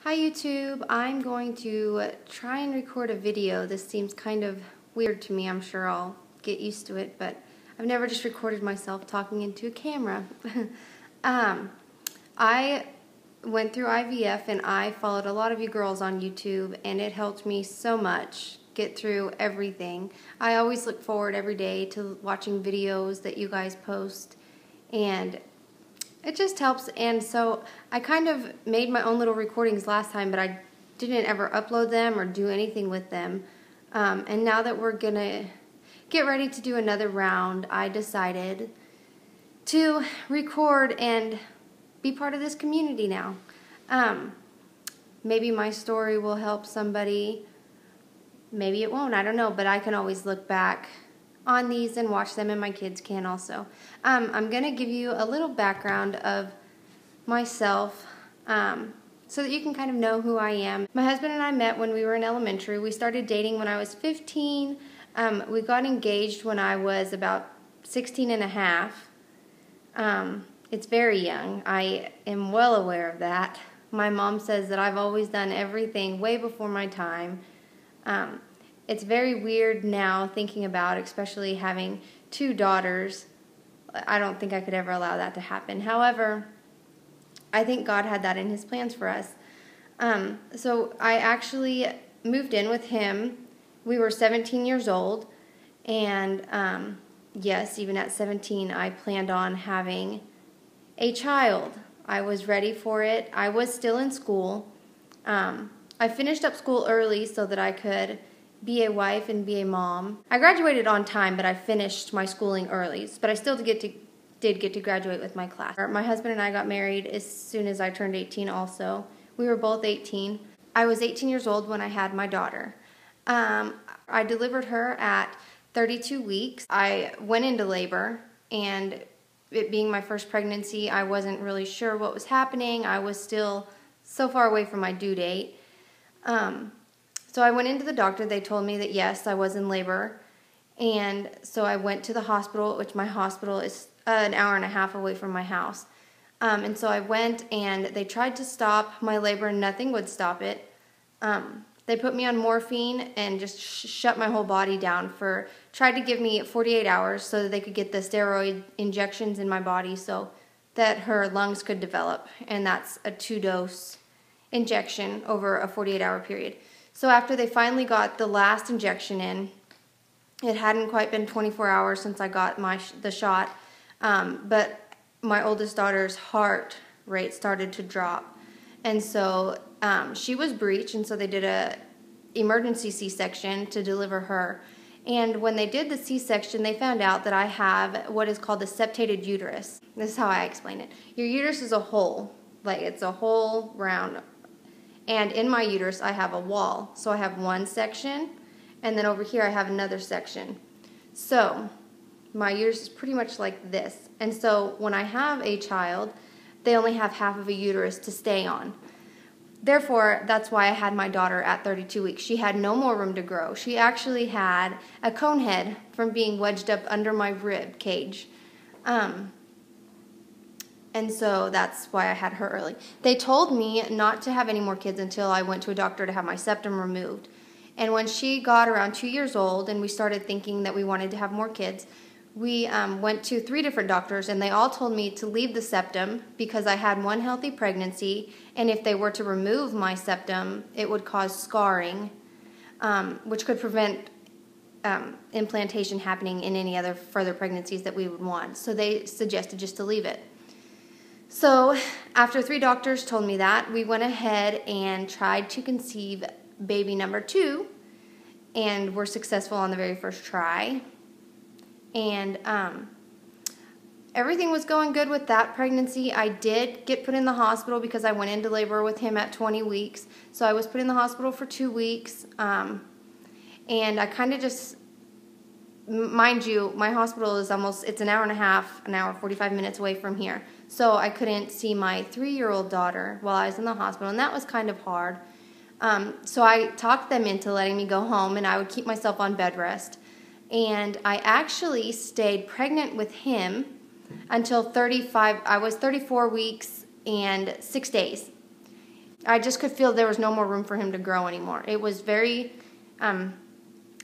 Hi YouTube, I'm going to try and record a video. This seems kind of weird to me. I'm sure I'll get used to it, but I've never just recorded myself talking into a camera. I went through IVF and I followed a lot of you girls on YouTube, and it helped me so much get through everything. I always look forward every day to watching videos that you guys post, and it just helps. And so I kind of made my own little recordings last time, but I didn't ever upload them or do anything with them. And now that we're gonna get ready to do another round, I decided to record and be part of this community now. Maybe my story will help somebody. Maybe it won't, I don't know, but I can always look back on these and watch them, and my kids can also. I'm going to give you a little background of myself so that you can kind of know who I am. My husband and I met when we were in elementary. We started dating when I was 15. We got engaged when I was about 16 and a half. It's very young. I am well aware of that. My mom says that I've always done everything way before my time. It's very weird now thinking about, especially having two daughters. I don't think I could ever allow that to happen. However, I think God had that in His plans for us. So I actually moved in with him. We were 17 years old, and yes, even at 17, I planned on having a child. I was ready for it. I was still in school. I finished up school early so that I could be a wife and be a mom. I graduated on time, but I finished my schooling early. But I still did get to graduate with my class. My husband and I got married as soon as I turned 18 also. We were both 18. I was 18 years old when I had my daughter. I delivered her at 32 weeks. I went into labor, and it being my first pregnancy, I wasn't really sure what was happening. I was still so far away from my due date. So I went into the doctor. They told me that yes, I was in labor. And so I went to the hospital, which my hospital is an hour and a half away from my house. And so I went, and they tried to stop my labor, and nothing would stop it. They put me on morphine and just shut my whole body down tried to give me 48 hours so that they could get the steroid injections in my body so that her lungs could develop. And that's a 2-dose injection over a 48-hour period. So after they finally got the last injection in, it hadn't quite been 24 hours since I got the shot, but my oldest daughter's heart rate started to drop. And so she was breech, and so they did a emergency C-section to deliver her. And when they did the C-section, they found out that I have what is called a septated uterus. This is how I explain it. Your uterus is a hole, like it's a hole round. And in my uterus, I have a wall. So I have one section, and then over here I have another section. So my uterus is pretty much like this. And so when I have a child, they only have half of a uterus to stay on. Therefore, that's why I had my daughter at 32 weeks. She had no more room to grow. She actually had a cone head from being wedged up under my rib cage. And so that's why I had her early. They told me not to have any more kids until I went to a doctor to have my septum removed. And when she got around 2 years old and we started thinking that we wanted to have more kids, we went to 3 different doctors, and they all told me to leave the septum because I had one healthy pregnancy, and if they were to remove my septum, it would cause scarring, which could prevent implantation happening in any other further pregnancies that we would want. So they suggested just to leave it. So after 3 doctors told me that, we went ahead and tried to conceive baby number 2, and were successful on the very first try. And everything was going good with that pregnancy. I did get put in the hospital because I went into labor with him at 20 weeks. So I was put in the hospital for 2 weeks. And I kind of just, mind you, my hospital is it's an hour and a half, an hour, 45 minutes away from here. So I couldn't see my 3-year-old daughter while I was in the hospital, and that was kind of hard. So I talked them into letting me go home, and I would keep myself on bed rest. And I actually stayed pregnant with him until I was 34 weeks and 6 days. I just could feel there was no more room for him to grow anymore. It was very, I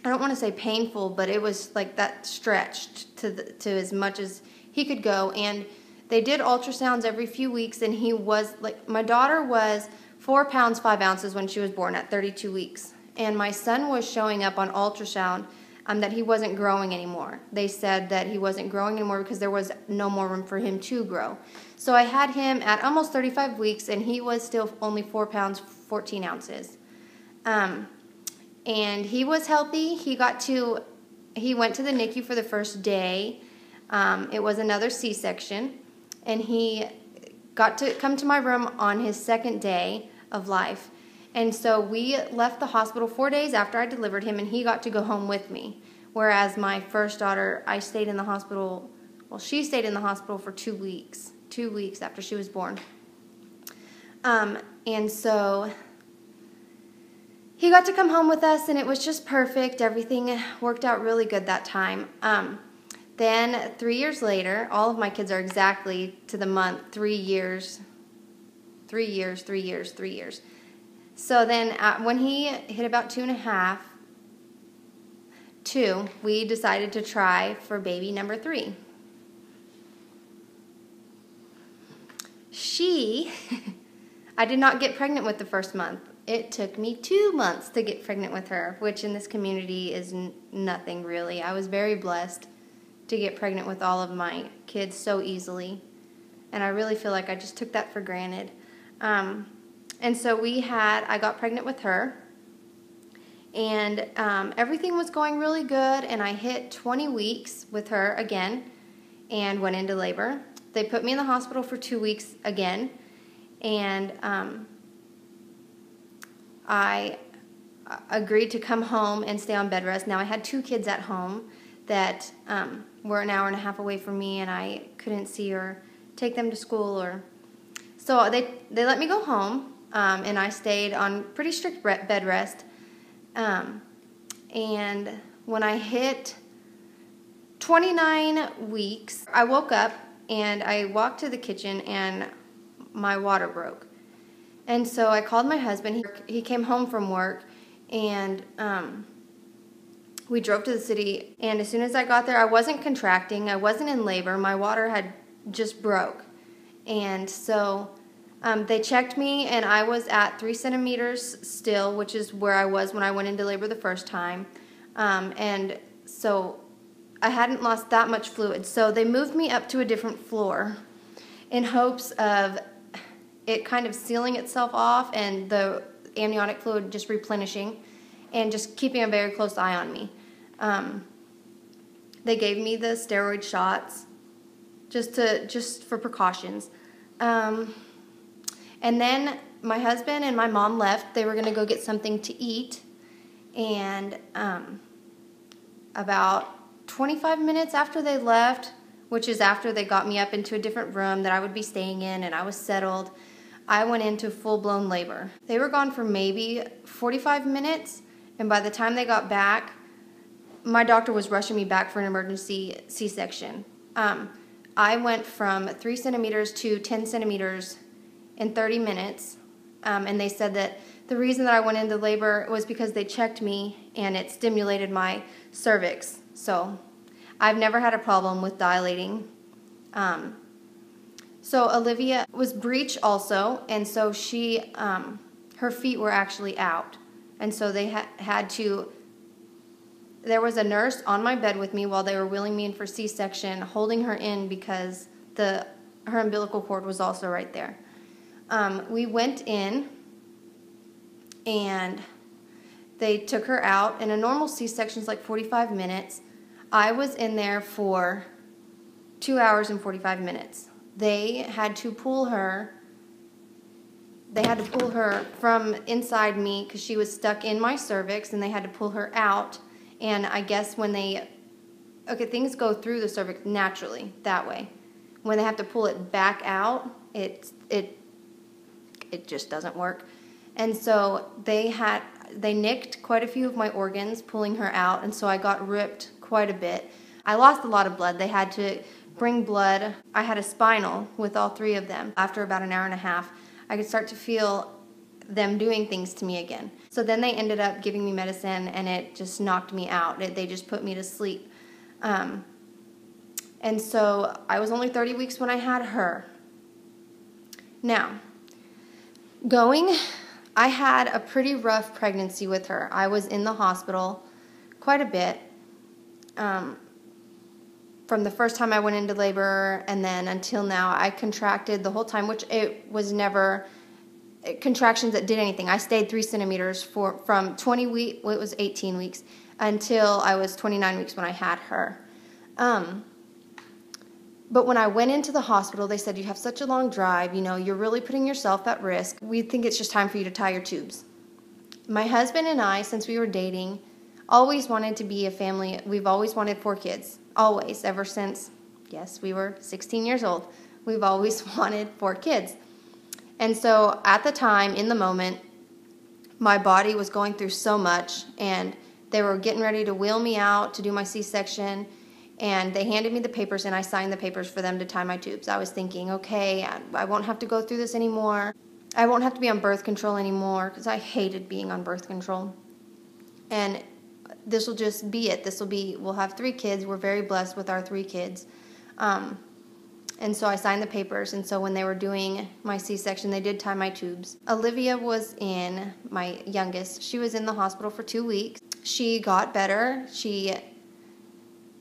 don't want to say painful, but it was like that stretched to as much as he could go. And they did ultrasounds every few weeks, and he was like, my daughter was 4 pounds 5 ounces when she was born at 32 weeks. And my son was showing up on ultrasound that he wasn't growing anymore. They said that he wasn't growing anymore because there was no more room for him to grow. So I had him at almost 35 weeks, and he was still only 4 pounds 14 ounces. And he was healthy. He went to the NICU for the first day. It was another C-section, and he got to come to my room on his second day of life. And so we left the hospital 4 days after I delivered him, and he got to go home with me. Whereas my first daughter, I stayed in the hospital, well, she stayed in the hospital for 2 weeks, 2 weeks after she was born. And so he got to come home with us, and it was just perfect. Everything worked out really good that time. Then 3 years later, all of my kids are exactly to the month, 3 years. So then when he hit about 2.5, we decided to try for baby number 3. I did not get pregnant with the first month. It took me 2 months to get pregnant with her, which in this community is nothing really. I was very blessed to get pregnant with all of my kids so easily, and I really feel like I just took that for granted. And so I got pregnant with her, and everything was going really good, and I hit 20 weeks with her again and went into labor. They put me in the hospital for 2 weeks again, and I agreed to come home and stay on bed rest. Now I had 2 kids at home that were an hour and a half away from me, and I couldn't see or take them to school. So they let me go home. And I stayed on pretty strict bed rest. And when I hit 29 weeks, I woke up and I walked to the kitchen and my water broke. And so I called my husband. He came home from work, and we drove to the city. And as soon as I got there, I wasn't contracting. I wasn't in labor. My water had just broke. And so they checked me, and I was at 3 centimeters still, which is where I was when I went into labor the first time. And so I hadn't lost that much fluid. So they moved me up to a different floor in hopes of it kind of sealing itself off and the amniotic fluid just replenishing and just keeping a very close eye on me. They gave me the steroid shots just for precautions. And then my husband and my mom left. They were going to go get something to eat. And about 25 minutes after they left, which is after they got me up into a different room that I would be staying in and I was settled, I went into full-blown labor. They were gone for maybe 45 minutes, and by the time they got back, my doctor was rushing me back for an emergency C-section. I went from 3 centimeters to 10 centimeters in 30 minutes, and they said that the reason that I went into labor was because they checked me and it stimulated my cervix. So I've never had a problem with dilating. So Olivia was breech also, and so her feet were actually out, and so they had to. There was a nurse on my bed with me while they were wheeling me in for C-section, holding her in because her umbilical cord was also right there. We went in, and they took her out, and a normal C-section is like 45 minutes. I was in there for 2 hours and 45 minutes. They had to pull her. They had to pull her from inside me because she was stuck in my cervix, and they had to pull her out. And I guess when things go through the cervix naturally that way. When they have to pull it back out, it just doesn't work. And so they nicked quite a few of my organs pulling her out, and so I got ripped quite a bit. I lost a lot of blood. They had to bring blood. I had a spinal with all 3 of them. After about an hour and a half, I could start to feel them doing things to me again. So then they ended up giving me medicine, and it just knocked me out. They just put me to sleep. And so I was only 30 weeks when I had her. Now, I had a pretty rough pregnancy with her. I was in the hospital quite a bit. From the first time I went into labor and then until now, I contracted the whole time, which it was never contractions that did anything. I stayed 3 centimeters from 20 weeks, well, it was 18 weeks, until I was 29 weeks when I had her. But when I went into the hospital, they said, you have such a long drive, you're really putting yourself at risk. We think it's just time for you to tie your tubes. My husband and I, since we were dating, always wanted to be a family. We've always wanted 4 kids. Always, ever since, yes, we were 16 years old. We've always wanted 4 kids. And so at the time, in the moment, my body was going through so much, and they were getting ready to wheel me out to do my C-section, and they handed me the papers, and I signed the papers for them to tie my tubes. I was thinking, okay, I won't have to go through this anymore. I won't have to be on birth control anymore, because I hated being on birth control. And this will just be it. We'll have 3 kids. We're very blessed with our 3 kids. And so I signed the papers, and so when they were doing my C-section, they did tie my tubes. Olivia my youngest, she was in the hospital for 2 weeks. She got better. She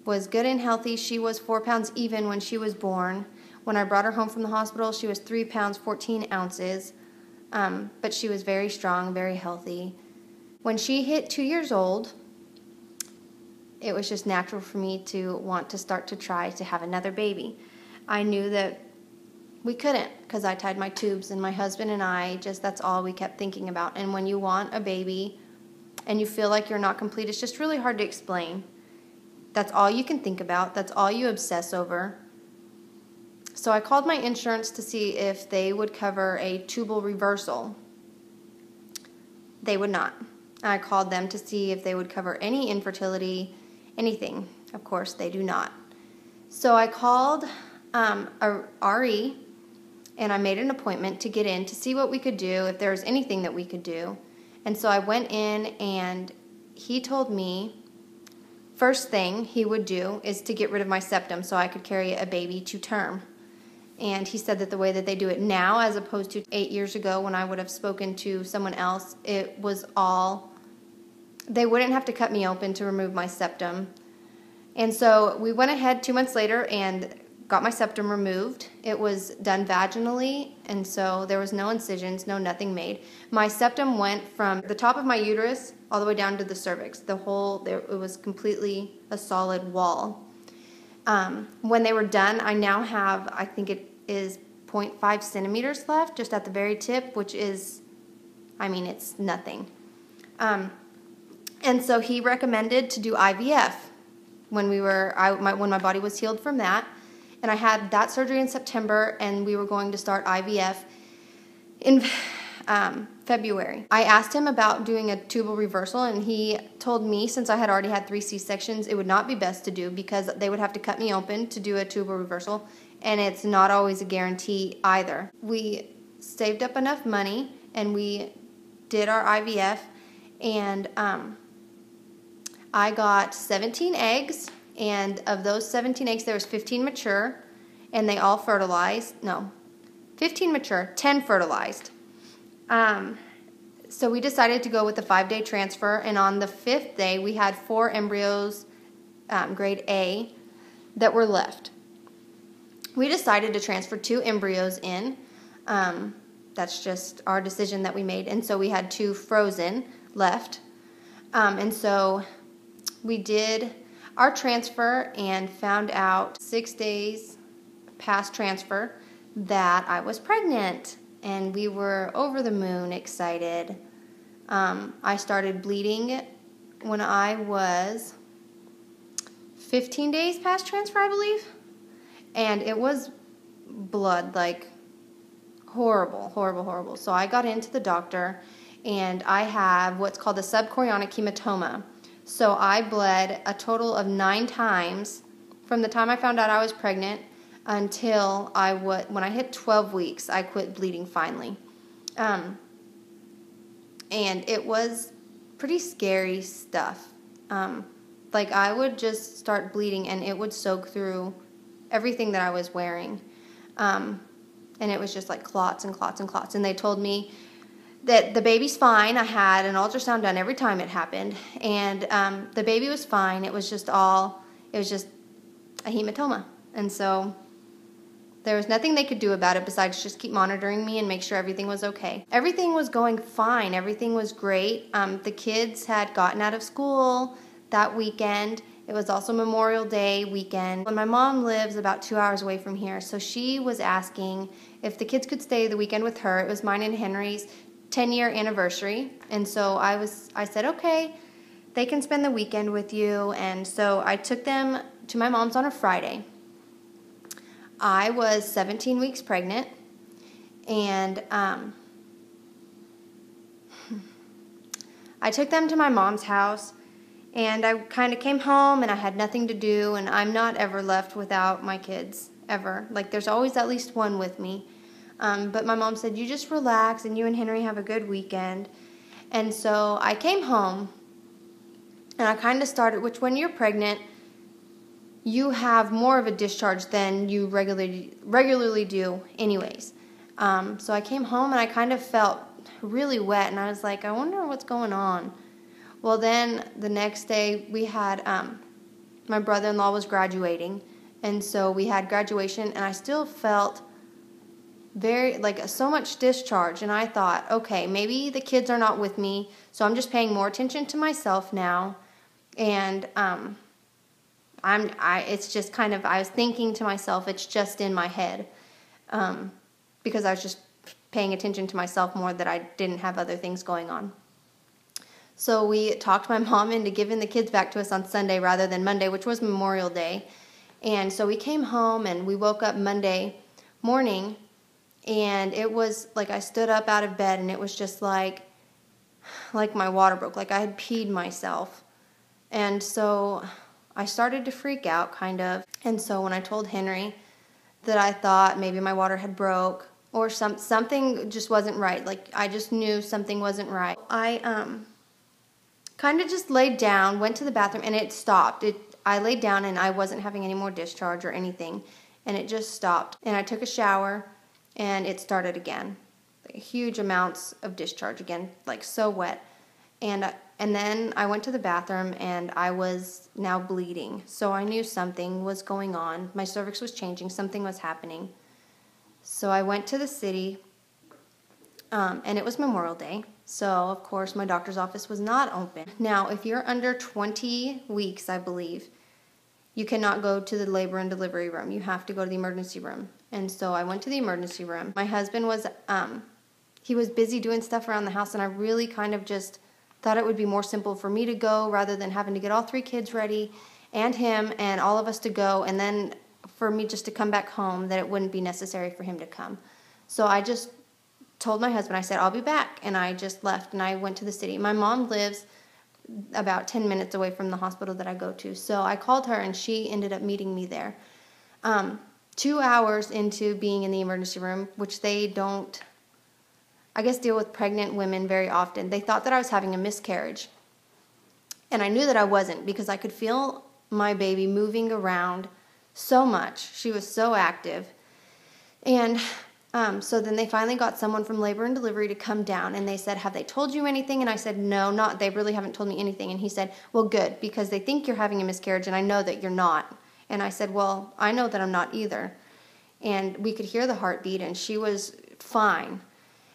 was good and healthy. She was 4 pounds even when she was born. When I brought her home from the hospital, she was 3 pounds, 14 ounces. But she was very strong, very healthy. When she hit 2 years old, it was just natural for me to want to start to try to have another baby. I knew that we couldn't, because I tied my tubes, and my husband and I, that's all we kept thinking about. And when you want a baby and you feel like you're not complete, it's just really hard to explain. That's all you can think about. That's all you obsess over. So I called my insurance to see if they would cover a tubal reversal. They would not. I called them to see if they would cover any infertility, anything. Of course, they do not. So I called a RE, and I made an appointment to get in to see what we could do, if there was anything that we could do. And so I went in, and he told me first thing he would do is to get rid of my septum so I could carry a baby to term. And he said that the way that they do it now, as opposed to 8 years ago when I would have spoken to someone else, it was they wouldn't have to cut me open to remove my septum. And so we went ahead 2 months later and got my septum removed. It was done vaginally, and so there was no incisions, nothing made. My septum went from the top of my uterus all the way down to the cervix. It was completely a solid wall. When they were done, I now have, I think it is 0.5 centimeters left, just at the very tip, which is, it's nothing. And so he recommended to do IVF when my body was healed from that. And I had that surgery in September, and we were going to start IVF in February. I asked him about doing a tubal reversal, and he told me, since I had already had 3 C-sections, it would not be best to do because they would have to cut me open to do a tubal reversal, and it's not always a guarantee either. We saved up enough money, and we did our IVF, and I got 17 eggs, and of those 17 eggs, there was 15 mature, and they all fertilized. No, 15 mature, 10 fertilized. So we decided to go with the 5-day transfer, and on the 5th day, we had 4 embryos, grade A, that were left. We decided to transfer 2 embryos in. That's just our decision that we made, and so we had 2 frozen left. And so we did our transfer and found out 6 days past transfer that I was pregnant. And we were over the moon excited. I started bleeding when I was 15 days past transfer, I believe. And it was blood, like horrible, horrible, horrible. So I got into the doctor, and I have what's called a subchorionic hematoma. So I bled a total of 9 times from the time I found out I was pregnant until when I hit 12 weeks, I quit bleeding finally. And it was pretty scary stuff. Like I would just start bleeding and it would soak through everything that I was wearing. And it was just like clots and clots and clots. And they told me that the baby's fine. I had an ultrasound done every time it happened. And the baby was fine. It was just a hematoma. And so there was nothing they could do about it besides just keep monitoring me and make sure everything was okay. Everything was going fine. Everything was great. The kids had gotten out of school that weekend. It was also Memorial Day weekend. My mom lives about 2 hours away from here, so she was asking if the kids could stay the weekend with her. It was mine and Henry's 10-year anniversary, and so I said, okay, they can spend the weekend with you. And so I took them to my mom's on a Friday. I was 17 weeks pregnant, and I took them to my mom's house, and I kind of came home, and I had nothing to do, and I'm not ever left without my kids, ever. Like, there's always at least one with me. But my mom said, you just relax, and you and Henry have a good weekend. And so I came home, and I kind of started, which when you're pregnant, you have more of a discharge than you regularly do anyways. So I came home, and I kind of felt really wet, and I was like, I wonder what's going on. Well, then the next day we had, my brother-in-law was graduating, and so we had graduation, and I still felt so much discharge, and I thought, okay, maybe the kids are not with me, so I'm just paying more attention to myself now, and it's just kind of, I was thinking to myself, it's just in my head, because I was just paying attention to myself more, that I didn't have other things going on. So we talked my mom into giving the kids back to us on Sunday rather than Monday, which was Memorial Day. And so we came home, and we woke up Monday morning, and it was like I stood up out of bed, and it was just like my water broke, like I had peed myself. And so I started to freak out, kind of. And so when I told Henry that I thought maybe my water had broke, or something just wasn't right, like I just knew something wasn't right, I kind of just laid down, went to the bathroom, and it stopped. I laid down, and I wasn't having any more discharge or anything, and it just stopped. And I took a shower, and it started again. Huge amounts of discharge again, like so wet. And then I went to the bathroom, and I was now bleeding. So I knew something was going on. My cervix was changing. Something was happening. So I went to the city, and it was Memorial Day. So, of course, my doctor's office was not open. Now, if you're under 20 weeks, I believe, you cannot go to the labor and delivery room. You have to go to the emergency room. And so I went to the emergency room. My husband was, he was busy doing stuff around the house, and I really kind of just thought it would be more simple for me to go rather than having to get all 3 kids ready, and him and all of us to go, and then for me just to come back home, that it wouldn't be necessary for him to come. So I just told my husband, I said, I'll be back, and I just left, and I went to the city. My mom lives about 10 minutes away from the hospital that I go to, so I called her, and she ended up meeting me there. 2 hours into being in the emergency room, which they don't, I guess, deal with pregnant women very often, they thought that I was having a miscarriage, and I knew that I wasn't, because I could feel my baby moving around so much. She was so active. And so then they finally got someone from labor and delivery to come down, and they said, have they told you anything? And I said, no, they really haven't told me anything. And he said, well, good, because they think you're having a miscarriage, and I know that you're not. And I said, well, I know that I'm not either. And we could hear the heartbeat, and she was fine.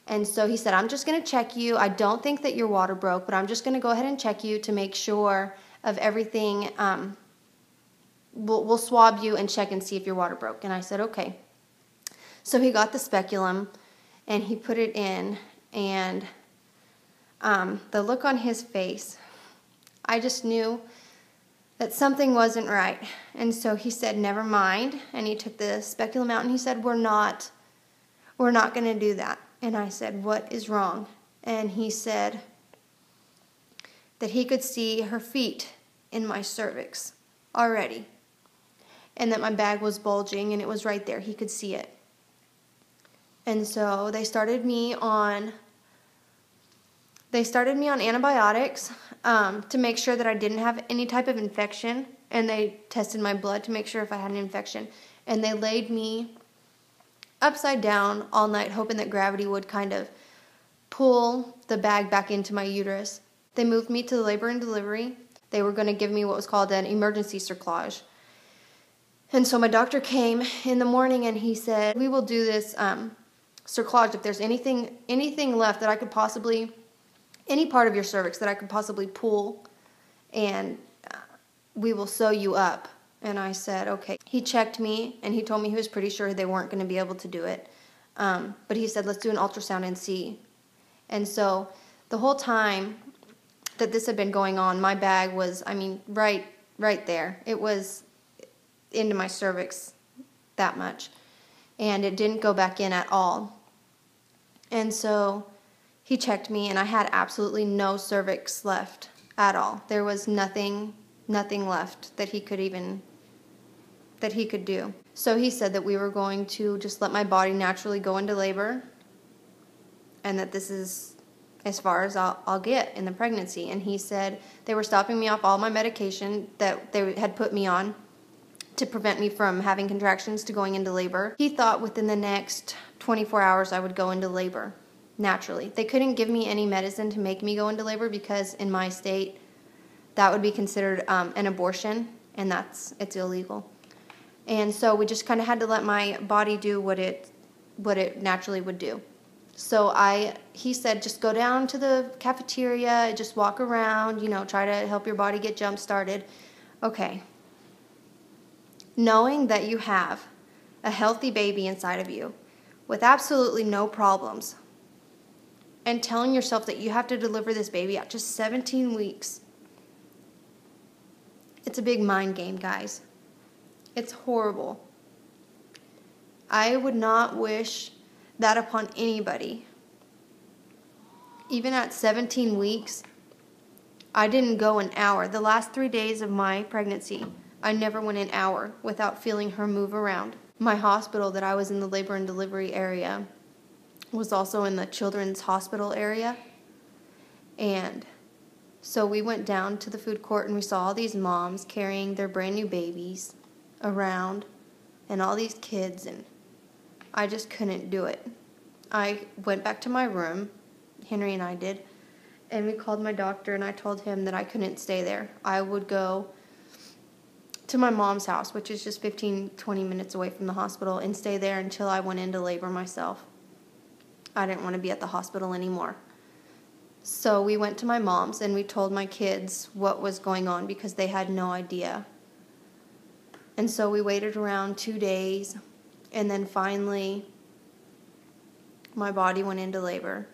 And so he said, I'm just going to check you. I don't think that your water broke, but I'm just going to go ahead and check you to make sure of everything. We'll swab you and check and see if your water broke. And I said, okay. So he got the speculum, and he put it in, and the look on his face, I just knew that something wasn't right. And so he said, never mind, and he took the speculum out, and he said, we're not going to do that. And I said, what is wrong? And he said that he could see her feet in my cervix already, and that my bag was bulging, and it was right there. He could see it. And so they started me on They started me on antibiotics to make sure that I didn't have any type of infection, and they tested my blood to make sure if I had an infection. And they laid me upside down all night, hoping that gravity would kind of pull the bag back into my uterus. They moved me to the labor and delivery. They were going to give me what was called an emergency cerclage. And so my doctor came in the morning and he said, we will do this cerclage if there's anything left that I could possibly, any part of your cervix that I could possibly pull, and we will sew you up. And I said, okay. He checked me and he told me he was pretty sure they weren't going to be able to do it. But he said, let's do an ultrasound and see. And so the whole time that this had been going on, my bag was, right there. It was into my cervix that much. And it didn't go back in at all. And so he checked me and I had absolutely no cervix left at all. There was nothing left that he could do. So he said that we were going to just let my body naturally go into labor, and that this is as far as I'll get in the pregnancy. And he said they were stopping me off all my medication that they had put me on to prevent me from having contractions to going into labor. He thought within the next 24 hours I would go into labor naturally. They couldn't give me any medicine to make me go into labor because in my state that would be considered an abortion, and it's illegal. And so we just kind of had to let my body do what it naturally would do. So he said, just go down to the cafeteria, just walk around, try to help your body get jump started. Okay. Knowing that you have a healthy baby inside of you with absolutely no problems, and telling yourself that you have to deliver this baby at just 17 weeks, it's a big mind game, guys. It's horrible. I would not wish that upon anybody. Even at 17 weeks, I didn't go an hour. The last 3 days of my pregnancy, I never went an hour without feeling her move around. My hospital that I was in, the labor and delivery area, was also in the children's hospital area. And so we went down to the food court and we saw all these moms carrying their brand new babies around and all these kids, and I just couldn't do it. I went back to my room, Henry and I did, and we called my doctor and I told him that I couldn't stay there. I would go to my mom's house, which is just 15-20 minutes away from the hospital, and stay there until I went into labor myself. I didn't want to be at the hospital anymore. So we went to my mom's and we told my kids what was going on because they had no idea. And so we waited around 2 days, and then finally my body went into labor.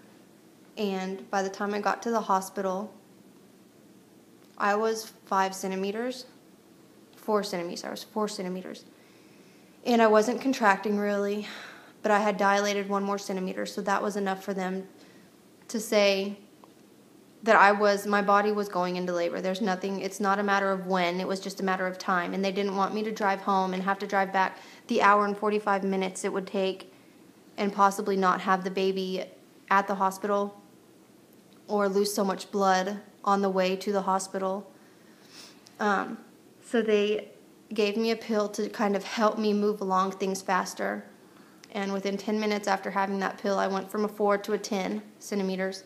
And by the time I got to the hospital, I was 4 centimeters. I was 4 centimeters. And I wasn't contracting really, but I had dilated 1 more centimeter, so that was enough for them to say that my body was going into labor. It's not a matter of when, it was just a matter of time. And they didn't want me to drive home and have to drive back the hour and 45 minutes it would take and possibly not have the baby at the hospital or lose so much blood on the way to the hospital. So they gave me a pill to kind of help me move along things faster. And within 10 minutes after having that pill, I went from a 4 to a 10 centimeters.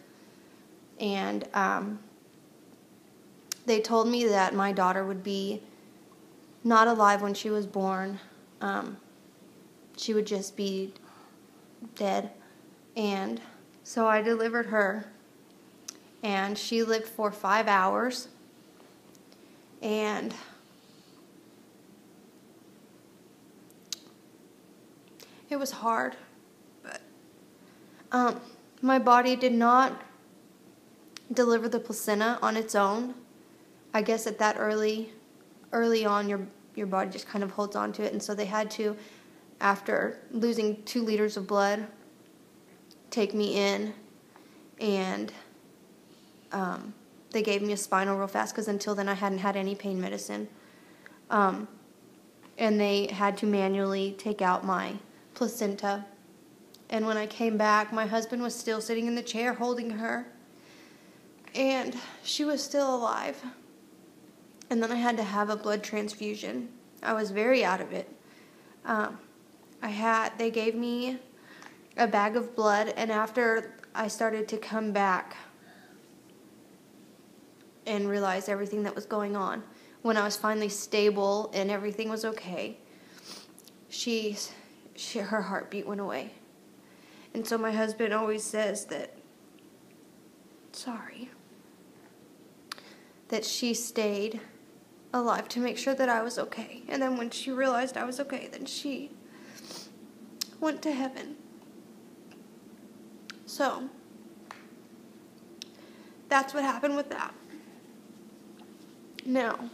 And they told me that my daughter would be not alive when she was born. She would just be dead. And so I delivered her, and she lived for 5 hours. And it was hard, but my body did not deliver the placenta on its own. I guess at that early on, your body just kind of holds on to it, and so they had to, after losing 2 liters of blood, take me in, and they gave me a spinal real fast because until then I hadn't had any pain medicine, and they had to manually take out my placenta. And when I came back, my husband was still sitting in the chair holding her. and she was still alive. And then I had to have a blood transfusion. I was very out of it. They gave me a bag of blood, and after I started to come back and realize everything that was going on, when I was finally stable and everything was okay, her heartbeat went away. And so my husband always says that she stayed alive to make sure that I was okay. And then when she realized I was okay, then she went to heaven. So that's what happened with that. Now,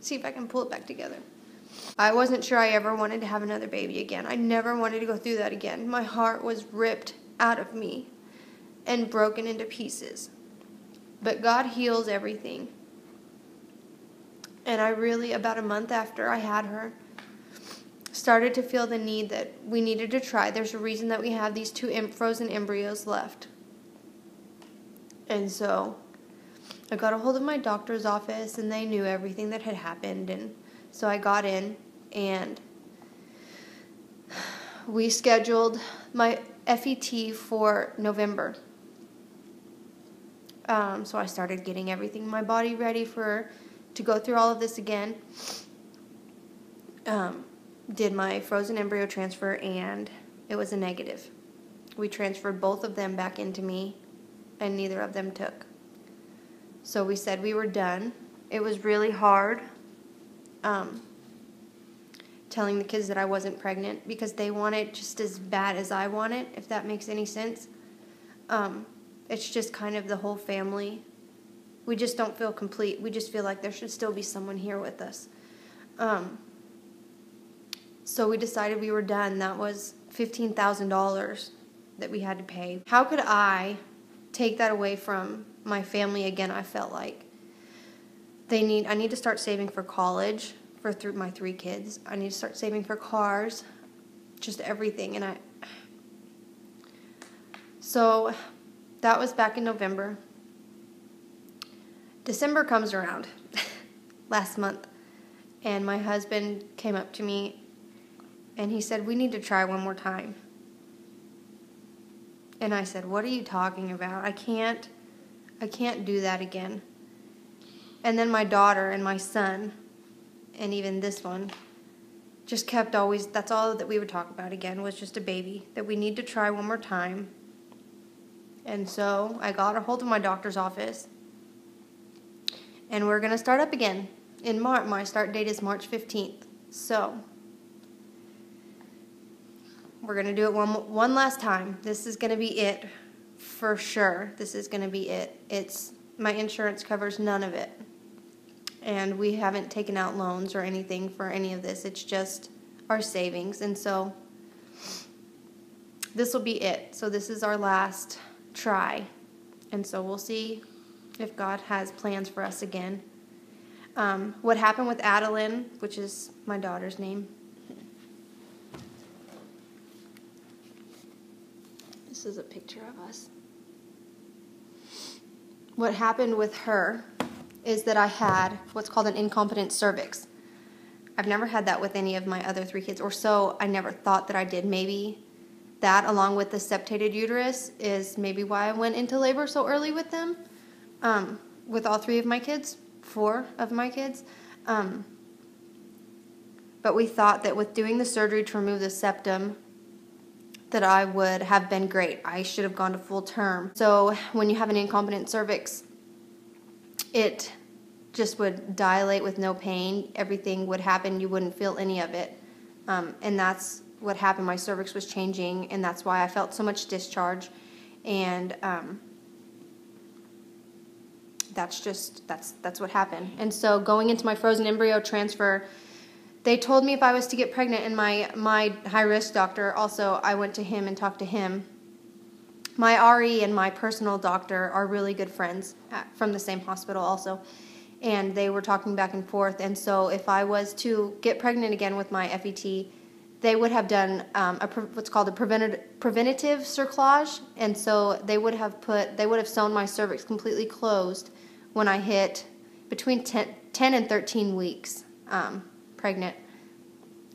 see if I can pull it back together. I wasn't sure I ever wanted to have another baby again. I never wanted to go through that again. My heart was ripped out of me and broken into pieces. But God heals everything. And I really, about a month after I had her, started to feel the need that we needed to try. There's a reason that we have these 2 frozen embryos left. And so I got a hold of my doctor's office, and they knew everything that had happened. And so I got in, and we scheduled my FET for November. So I started getting everything in my body ready to go through all of this again. Did my frozen embryo transfer, and it was a negative. We transferred both of them back into me, and neither of them took. So we said we were done. It was really hard telling the kids that I wasn't pregnant, because they want it just as bad as I want it, if that makes any sense. It's just kind of the whole family. We just don't feel complete. We just feel like there should still be someone here with us. So we decided we were done. That was $15,000 that we had to pay. How could I take that away from my family again? I felt like I need to start saving for college for my 3 kids. I need to start saving for cars, just everything. So that was back in November. December comes around last month, and my husband came up to me and he said, "We need to try one more time." And I said, "What are you talking about? I can't do that again." And then my daughter and my son, and even this one, just kept that's all that we would talk about again, was just a baby, that we need to try one more time. And so I got a hold of my doctor's office, and we're going to start up again in March. My start date is March 15th. So we're going to do it one last time. This is going to be it for sure. This is going to be it. My insurance covers none of it. And we haven't taken out loans or anything for any of this. It's just our savings. And so this will be it. So this is our last try. And so we'll see if God has plans for us again. What happened with Adeline, which is my daughter's name. This is a picture of us. What happened with her is that I had what's called an incompetent cervix. I've never had that with any of my other 3 kids, or so I never thought that I did. Maybe that, along with the septated uterus, is maybe why I went into labor so early with them, with all 3 of my kids, 4 of my kids. But we thought that with doing the surgery to remove the septum, that I would have been great. I should have gone to full term. So when you have an incompetent cervix, it just would dilate with no pain. Everything would happen. You wouldn't feel any of it. And that's what happened. My cervix was changing, and that's why I felt so much discharge. And that's what happened. And so going into my frozen embryo transfer, they told me if I was to get pregnant, and my high-risk doctor also, I went to him and talked to him. My RE and my personal doctor are really good friends from the same hospital also, and they were talking back and forth. And so if I was to get pregnant again with my FET, they would have done what's called a preventative cerclage, and so they would have sewn my cervix completely closed when I hit between 10 and 13 weeks pregnant.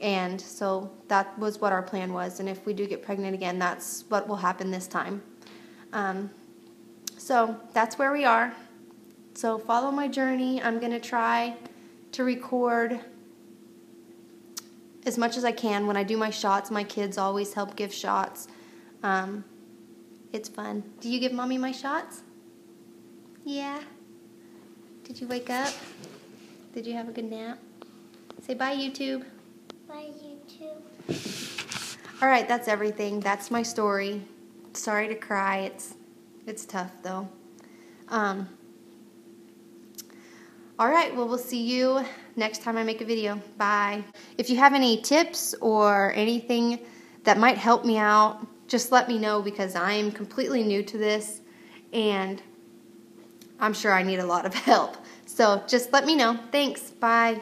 And so that was what our plan was, and if we do get pregnant again, that's what will happen this time. So that's where we are. So follow my journey. I'm going to try to record as much as I can when I do my shots. My kids always help give shots. It's fun. Do you give Mommy my shots? Yeah. Did you wake up? Did you have a good nap? Say bye, YouTube. Bye, YouTube. All right, that's everything. That's my story. Sorry to cry. It's tough, though. All right, well, we'll see you next time I make a video. Bye. If you have any tips or anything that might help me out, just let me know, because I am completely new to this and I'm sure I need a lot of help. So just let me know. Thanks. Bye.